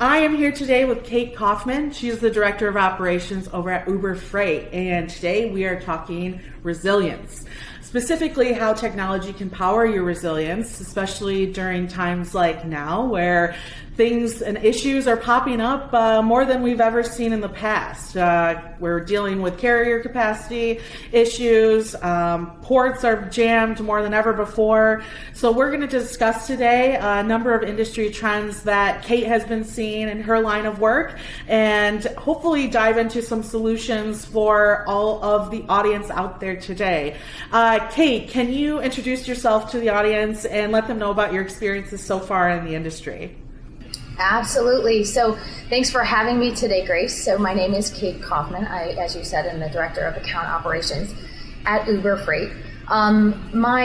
I am here today with Kate Kaufman. She's the Director of Operations over at Uber Freight, and today we are talking resilience. Specifically, how technology can power your resilience, especially during times like now where things and issues are popping up more than we've ever seen in the past. We're dealing with carrier capacity issues, ports are jammed more than ever before. So we're going to discuss today a number of industry trends that Kate has been seeing in her line of work, and hopefully dive into some solutions for all of the audience out there today. Kate, can you introduce yourself to the audience and let them know about your experiences so far in the industry? Absolutely. So thanks for having me today, Grace. So my name is Kate Kaufman. I, as you said, am the Director of Account Operations at Uber Freight. My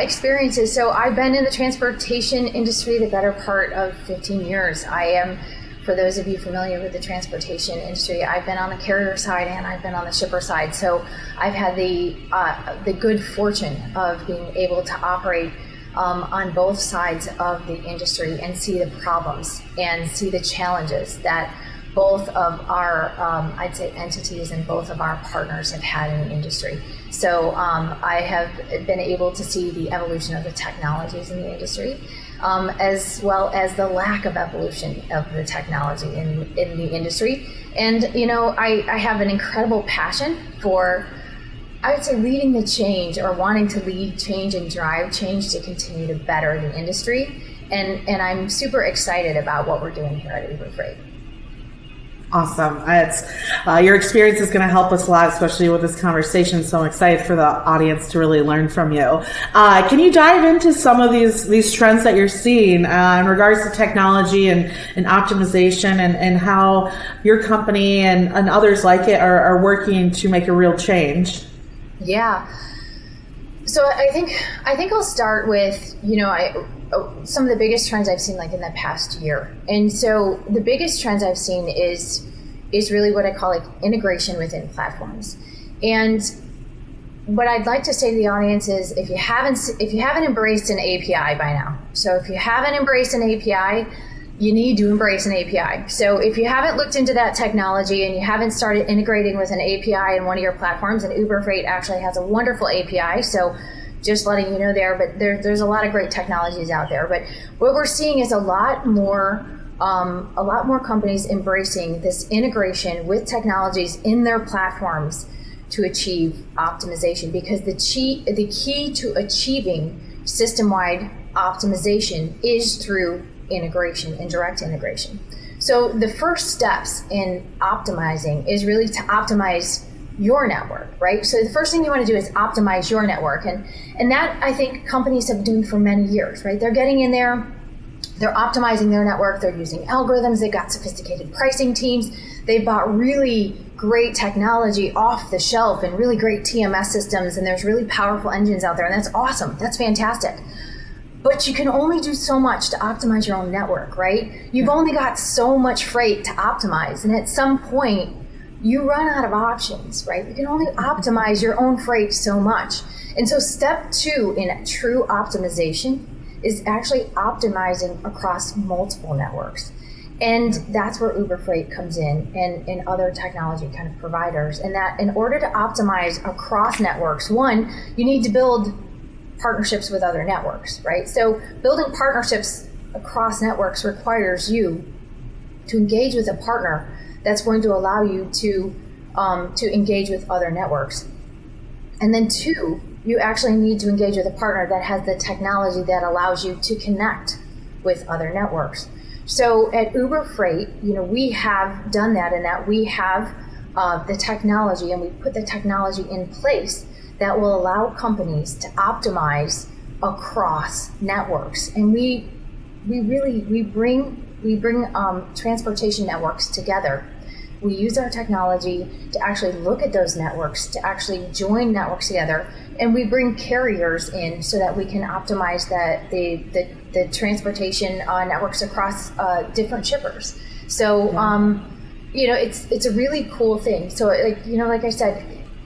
experiences, so I've been in the transportation industry the better part of 15 years. I am, for those of you familiar with the transportation industry, I've been on the carrier side and I've been on the shipper side. So I've had the good fortune of being able to operate on both sides of the industry and see the problems and see the challenges that both of our, I'd say, entities and both of our partners have had in the industry. So I have been able to see the evolution of the technologies in the industry, as well as the lack of evolution of the technology in the industry. And, you know, I have an incredible passion for, I would say, leading the change or wanting to lead change and drive change to continue to better the industry. And I'm super excited about what we're doing here at Uber Freight. Awesome. Your experience is going to help us a lot, especially with this conversation. So I'm excited for the audience to really learn from you. Can you dive into some of these trends that you're seeing in regards to technology and optimization and how your company and others like it are working to make a real change? Yeah. So I think I'll start with, some of the biggest trends I've seen like in the past year. And so the biggest trends I've seen is really what I call like integration within platforms. And what I'd like to say to the audience is if you haven't embraced an API by now, so if you haven't embraced an API, you need to embrace an API. So if you haven't looked into that technology and you haven't started integrating with an API in one of your platforms, and Uber Freight actually has a wonderful API, so just letting you know there, but there's a lot of great technologies out there. But what we're seeing is a lot more companies embracing this integration with technologies in their platforms to achieve optimization, because the key to achieving system-wide optimization is through integration and direct integration. So the first steps in optimizing is really to optimize your network, right? So the first thing you want to do is optimize your network. And that I think companies have been doing for many years, right? They're getting in there, they're optimizing their network, they're using algorithms, they've got sophisticated pricing teams, they've bought really great technology off the shelf and really great TMS systems, and there's really powerful engines out there, and that's awesome, that's fantastic. But you can only do so much to optimize your own network, right? You've only got so much freight to optimize, and at some point, you run out of options, right? You can only optimize your own freight so much. And so step 2 in true optimization is actually optimizing across multiple networks. And that's where Uber Freight comes in and other technology kind of providers. And that in order to optimize across networks, one, you need to build partnerships with other networks, right? So building partnerships across networks requires you to engage with a partner that's going to allow you to engage with other networks. And then 2, you actually need to engage with a partner that has the technology that allows you to connect with other networks. So at Uber Freight, we have done that, in that we have the technology, and we put the technology in place that will allow companies to optimize across networks. And we bring transportation networks together. We use our technology to actually look at those networks, to actually join networks together, and we bring carriers in so that we can optimize the transportation networks across different shippers. So it's a really cool thing. So like I said,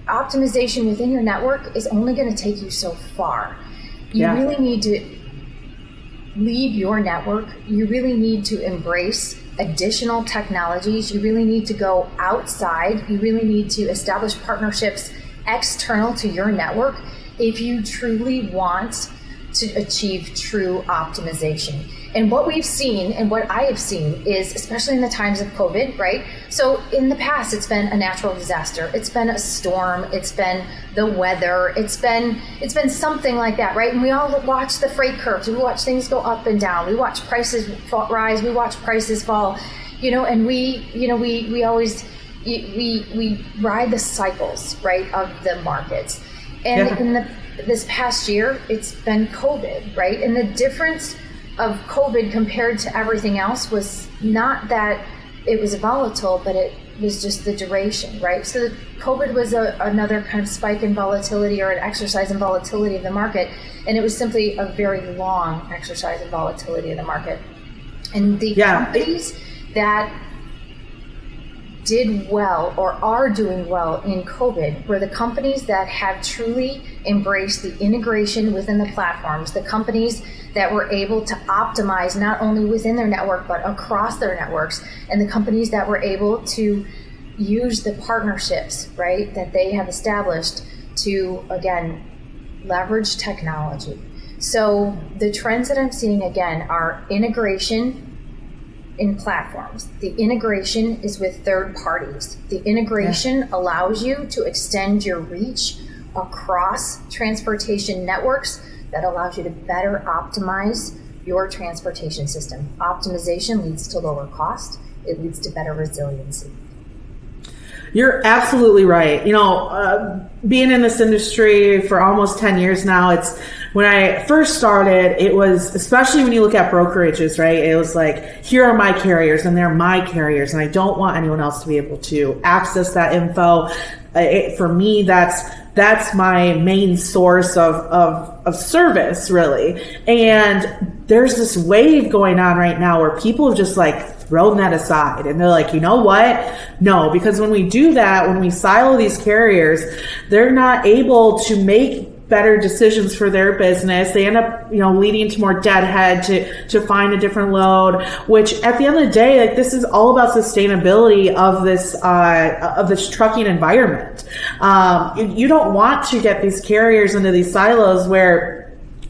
optimization within your network is only going to take you so far. You really need to lead your network. You really need to embrace additional technologies, you really need to go outside. You really need to establish partnerships external to your network if you truly want to achieve true optimization. And what we've seen and what I have seen is, especially in the times of COVID, right? So in the past, it's been a natural disaster. It's been a storm. It's been the weather. It's been something like that, right? And we all watch the freight curves. We watch things go up and down. We watch prices rise. We watch prices fall, and we always, we ride the cycles, right, of the markets. And in this past year, it's been COVID, right? And the difference of COVID compared to everything else was not that it was volatile, but it was just the duration, right? So COVID was another kind of spike in volatility or an exercise in volatility of the market. And it was simply a very long exercise in volatility of the market. And the companies that did well or are doing well in COVID were the companies that have truly embraced the integration within the platforms, the companies that were able to optimize not only within their network but across their networks, and the companies that were able to use the partnerships, right, that they have established to, again, leverage technology. So the trends that I'm seeing, again, are integration in platforms. The integration is with third parties. The integration allows you to extend your reach across transportation networks. That allows you to better optimize your transportation system. Optimization leads to lower cost. It leads to better resiliency. You're absolutely right. Being in this industry for almost 10 years now, when I first started, it was, especially when you look at brokerages, right? It was like, here are my carriers and they're my carriers, and I don't want anyone else to be able to access that info. For me, that's my main source of service, really. And there's this wave going on right now where people have just thrown that aside, and they're like, you know what? No, because when we do that, when we silo these carriers, they're not able to make better decisions for their business. They end up, leading to more deadhead to find a different load, which at the end of the day, this is all about sustainability of this trucking environment. You don't want to get these carriers into these silos where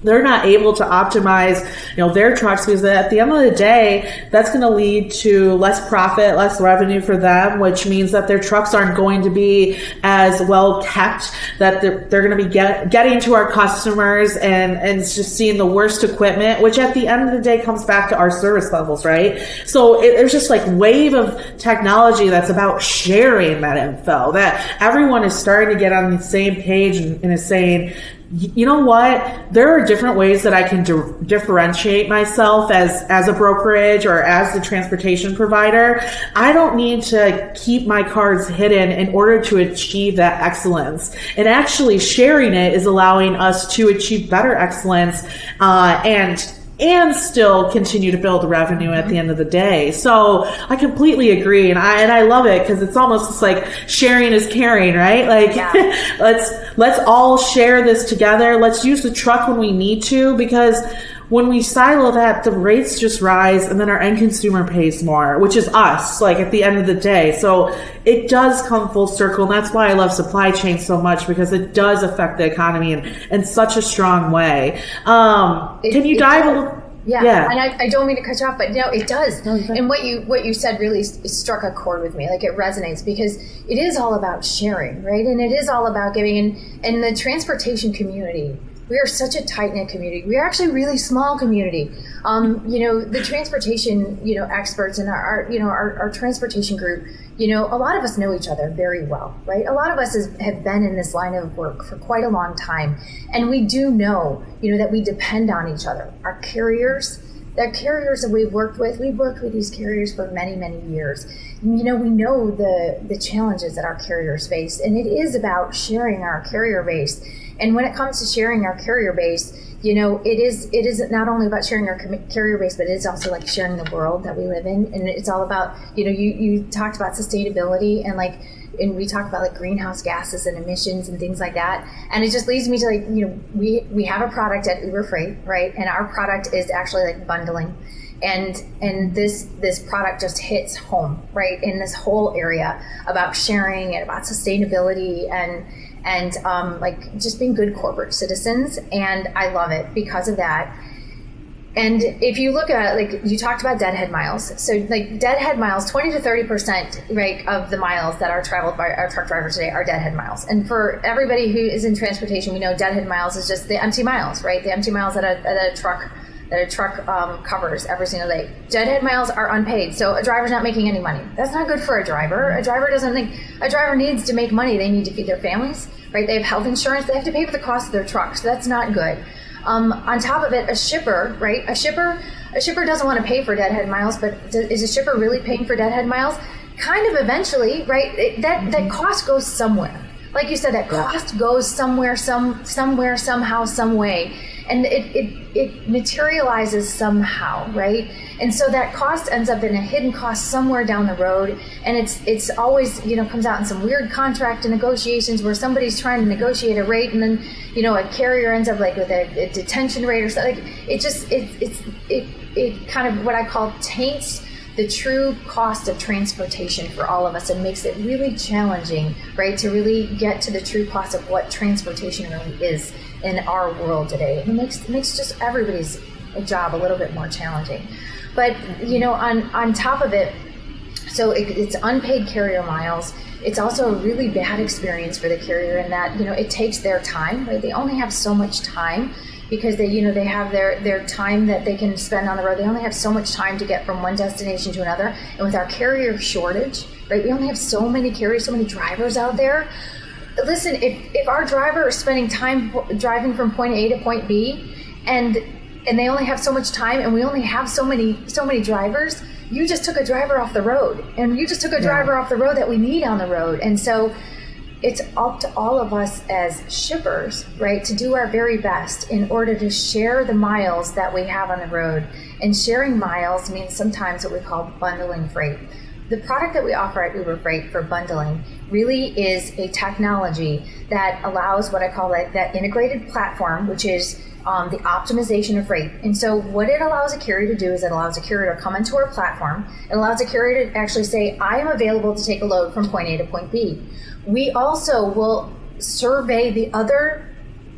they're not able to optimize, their trucks, because at the end of the day, that's going to lead to less profit, less revenue for them, which means that their trucks aren't going to be as well kept, that they're going to be getting to our customers and just seeing the worst equipment, which at the end of the day comes back to our service levels, right? So there's just wave of technology that's about sharing that info, that everyone is starting to get on the same page and is saying, you know what? There are different ways that I can differentiate myself as a brokerage or as the transportation provider. I don't need to keep my cards hidden in order to achieve that excellence. And actually sharing it is allowing us to achieve better excellence, and still continue to build revenue at the end of the day. So I completely agree. And I love it, because it's almost just like sharing is caring, right? Let's all share this together. Let's use the truck when we need to, because when we silo that, the rates just rise, and then our end consumer pays more, which is us, at the end of the day. So it does come full circle. And that's why I love supply chain so much, because it does affect the economy in such a strong way. Can you dive a little? Yeah. And I don't mean to cut you off, but it does. No, and what you said really struck a chord with me. It resonates, because it is all about sharing, right? And it is all about giving. And the transportation community, we are such a tight-knit community. We are actually a really small community. The transportation, experts in our transportation group, a lot of us know each other very well, right? A lot of us have been in this line of work for quite a long time. And we do know, that we depend on each other. Our carriers, the carriers that we've worked with these carriers for many, many years. We know the challenges that our carriers face, and it is about sharing our carrier base. And when it comes to sharing our carrier base, it is not only about sharing our carrier base, but it's also sharing the world that we live in. And it's all about, you talked about sustainability, and we talked about greenhouse gases and emissions and things like that. And it just leads me to we have a product at Uber Freight, right? And our product is actually bundling. And this product just hits home, right, in this whole area about sharing and about sustainability and like just being good corporate citizens. And I love it because of that. And if you look at, like, you talked about deadhead miles. So like deadhead miles, 20 to 30%, right, of the miles that are traveled by our truck drivers today are deadhead miles. And for everybody who is in transportation, we know deadhead miles is just the empty miles, right? The empty miles that a truck covers every single day. Deadhead miles are unpaid, so a driver's not making any money. That's not good for a driver. A driver needs to make money. They need to feed their families, right? They have health insurance. They have to pay for the cost of their truck, so that's not good. On top of it, a shipper, right? A shipper doesn't want to pay for deadhead miles, but is a shipper really paying for deadhead miles? Kind of eventually, right? That cost goes somewhere. Like you said, that cost goes somewhere, somehow, some way. And it materializes somehow, right? And so that cost ends up in a hidden cost somewhere down the road, and it's always, comes out in some weird contract negotiations where somebody's trying to negotiate a rate, and then a carrier ends up like with a detention rate or something. It kind of what I call taints the true cost of transportation for all of us, and makes it really challenging, right, to really get to the true cost of what transportation really is in our world today. It makes just everybody's job a little bit more challenging. But on top of it, so it's unpaid carrier miles. It's also a really bad experience for the carrier in that it takes their time, right? They only have so much time because they have their time that they can spend on the road. They only have so much time to get from one destination to another. And with our carrier shortage, right, we only have so many carriers, so many drivers out there. Listen, if our driver is spending time driving from point A to point B, and they only have so much time, and we only have so many drivers, you just took a driver off the road, and you just took a driver off the road that we need on the road. And so it's up to all of us as shippers, right, to do our very best in order to share the miles that we have on the road. And sharing miles means sometimes what we call bundling freight. The product that we offer at Uber Freight for bundling really is a technology that allows what I call that integrated platform, which is the optimization of freight. And so what it allows a carrier to do is it allows a carrier to come into our platform. It allows a carrier to actually say, I am available to take a load from point A to point B. We also will survey the other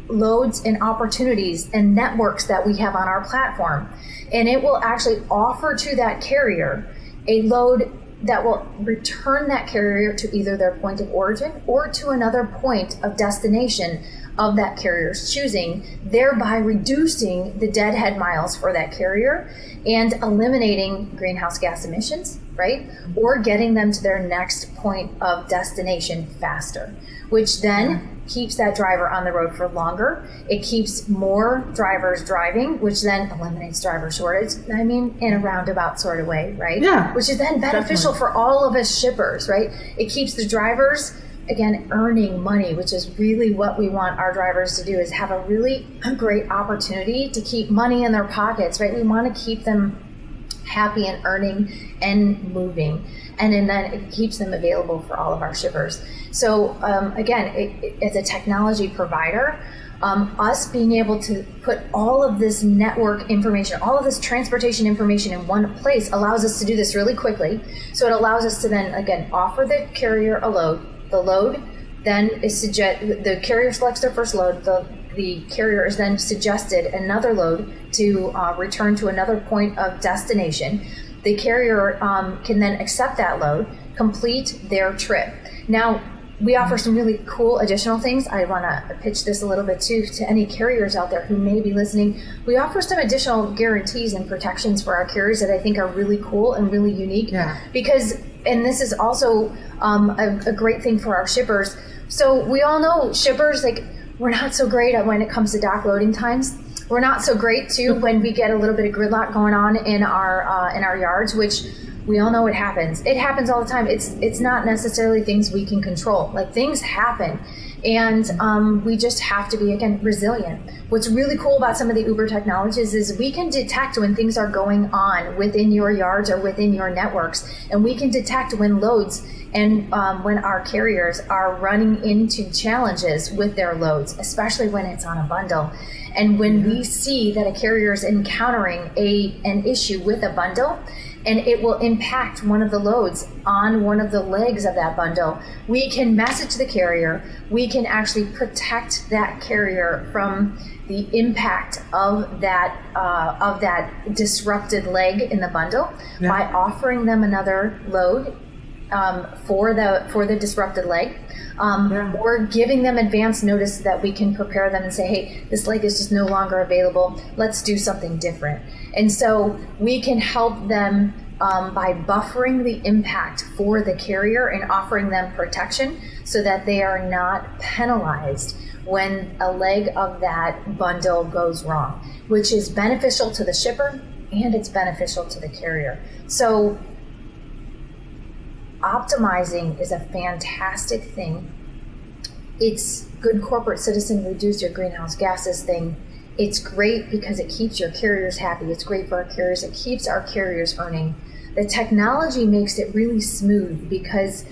loads and opportunities and networks that we have on our platform. And it will actually offer to that carrier a load that will return that carrier to either their point of origin or to another point of destination of that carrier's choosing, thereby reducing the deadhead miles for that carrier and eliminating greenhouse gas emissions, right? Or getting them to their next point of destination faster, which then keeps that driver on the road for longer. It keeps more drivers driving, which then eliminates driver shortage. I mean, in a roundabout sort of way, right? Yeah. Which is then beneficial for all of us shippers, right? It keeps the drivers, again, earning money, which is really what we want our drivers to do, is have a really great opportunity to keep money in their pockets, right? We want to keep them happy and earning and moving. And then it keeps them available for all of our shippers. So again, as a technology provider, us being able to put all of this network information, all of this transportation information in one place allows us to do this really quickly. So it allows us to then, again, offer the carrier a load. The load then is the carrier selects their first load. The carrier is then suggested another load to return to another point of destination. The carrier can then accept that load, complete their trip. Now, we offer some really cool additional things. I want to pitch this a little bit too to any carriers out there who may be listening. We offer some additional guarantees and protections for our carriers that I think are really cool and really unique. Yeah. Because, and this is also a great thing for our shippers. So we all know shippers, like, we're not so great at when it comes to dock loading times. We're not so great too when we get a little bit of gridlock going on in our yards, which we all know it happens. It happens all the time. It's not necessarily things we can control. Like, things happen. And we just have to be, again, resilient. What's really cool about some of the Uber technologies is we can detect when things are going on within your yards or within your networks, and we can detect when loads and when our carriers are running into challenges with their loads, especially when it's on a bundle. And when we see that a carrier is encountering an issue with a bundle, and it will impact one of the loads on one of the legs of that bundle, we can message the carrier. We can actually protect that carrier from the impact of that disrupted leg in the bundle by offering them another load for the disrupted leg, or giving them advance notice that we can prepare them and say, hey, this leg is just no longer available. Let's do something different. And so we can help them by buffering the impact for the carrier and offering them protection so that they are not penalized when a leg of that bundle goes wrong, which is beneficial to the shipper and it's beneficial to the carrier. So optimizing is a fantastic thing. It's good corporate citizen, reduce your greenhouse gases thing. It's great because it keeps your carriers happy. It's great for our carriers. It keeps our carriers earning. The technology makes it really smooth because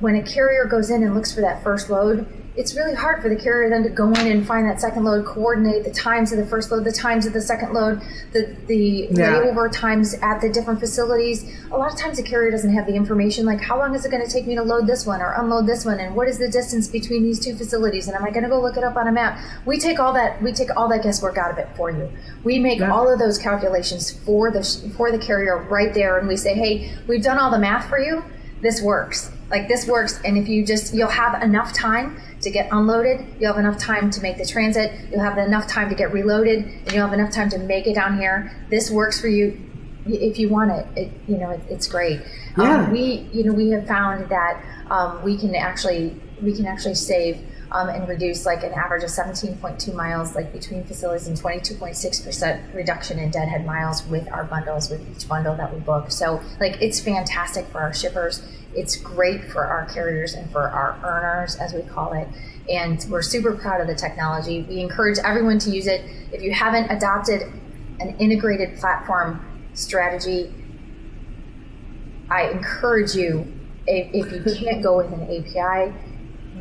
when a carrier goes in and looks for that first load, it's really hard for the carrier then to go in and find that second load, coordinate the times of the first load, the times of the second load, the layover times at the different facilities. A lot of times the carrier doesn't have the information, like how long is it going to take me to load this one or unload this one, and what is the distance between these two facilities, and am I going to go look it up on a map? We take all that guesswork out of it for you. We make all of those calculations for the carrier right there, and we say, hey, we've done all the math for you. This works. This works, and if you'll have enough time to get unloaded, you'll have enough time to make the transit, you'll have enough time to get reloaded, and you'll have enough time to make it down here. This works for you if you want it. It's great. Yeah. We have found that we can actually save and reduce an average of 17.2 miles between facilities and 22.6% reduction in deadhead miles with our bundles, with each bundle that we book. So it's fantastic for our shippers. It's great for our carriers and for our earners, as we call it. And we're super proud of the technology. We encourage everyone to use it. If you haven't adopted an integrated platform strategy, I encourage you, if you can't go with an API,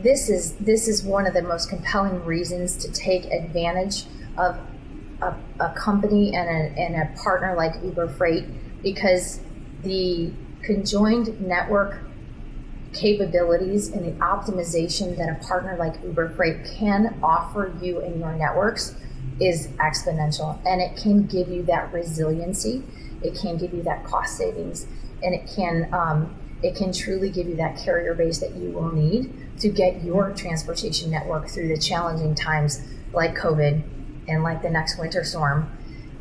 this is one of the most compelling reasons to take advantage of a company and a partner like Uber Freight, because the conjoined network capabilities and the optimization that a partner like Uber Freight can offer you in your networks is exponential, and it can give you that resiliency, it can give you that cost savings, and it can truly give you that carrier base that you will need to get your transportation network through the challenging times like COVID and like the next winter storm.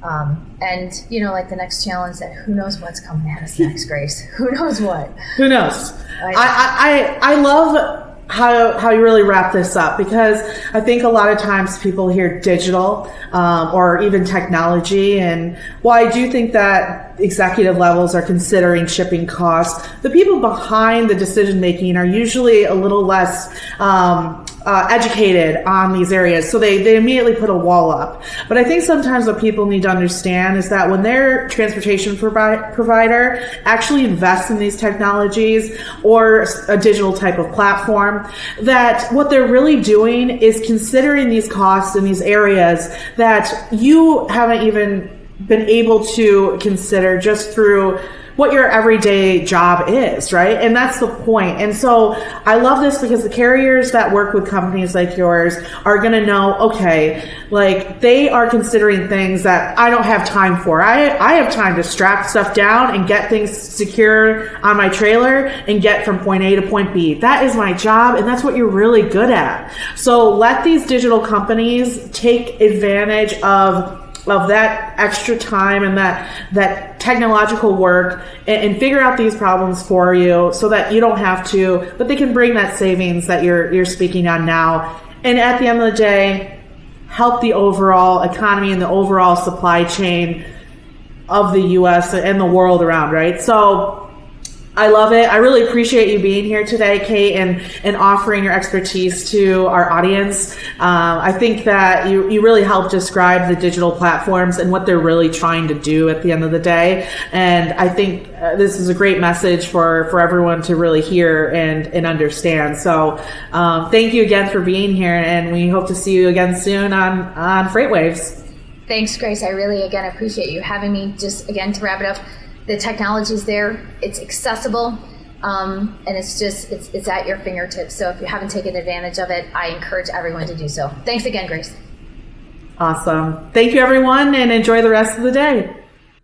And the next challenge that who knows what's coming at us next, Grace. Who knows what? Who knows? I love how you really wrap this up, because I think a lot of times people hear digital or even technology, and while I do think that executive levels are considering shipping costs, the people behind the decision making are usually a little less educated on these areas, so they immediately put a wall up. But I think sometimes what people need to understand is that when their transportation provider actually invests in these technologies or a digital type of platform, that what they're really doing is considering these costs in these areas that you haven't even been able to consider just through what your everyday job is, right? And that's the point. And so I love this because the carriers that work with companies like yours are going to know, okay, they are considering things that I don't have time for. I have time to strap stuff down and get things secure on my trailer and get from point A to point B. That is my job, and that's what you're really good at. So let these digital companies take advantage of that extra time and that technological work and figure out these problems for you so that you don't have to, but they can bring that savings that you're speaking on now. And at the end of the day, help the overall economy and the overall supply chain of the U.S. and the world around, right? So I love it. I really appreciate you being here today, Kate, and offering your expertise to our audience. I think that you really helped describe the digital platforms and what they're really trying to do at the end of the day. And I think this is a great message for everyone to really hear and understand. So thank you again for being here, and we hope to see you again soon on FreightWaves. Thanks, Grace. I really, again, appreciate you having me. Just, again, to wrap it up, the technology's there, it's accessible, and it's at your fingertips. So if you haven't taken advantage of it, I encourage everyone to do so. Thanks again, Grace. Awesome. Thank you, everyone, and enjoy the rest of the day.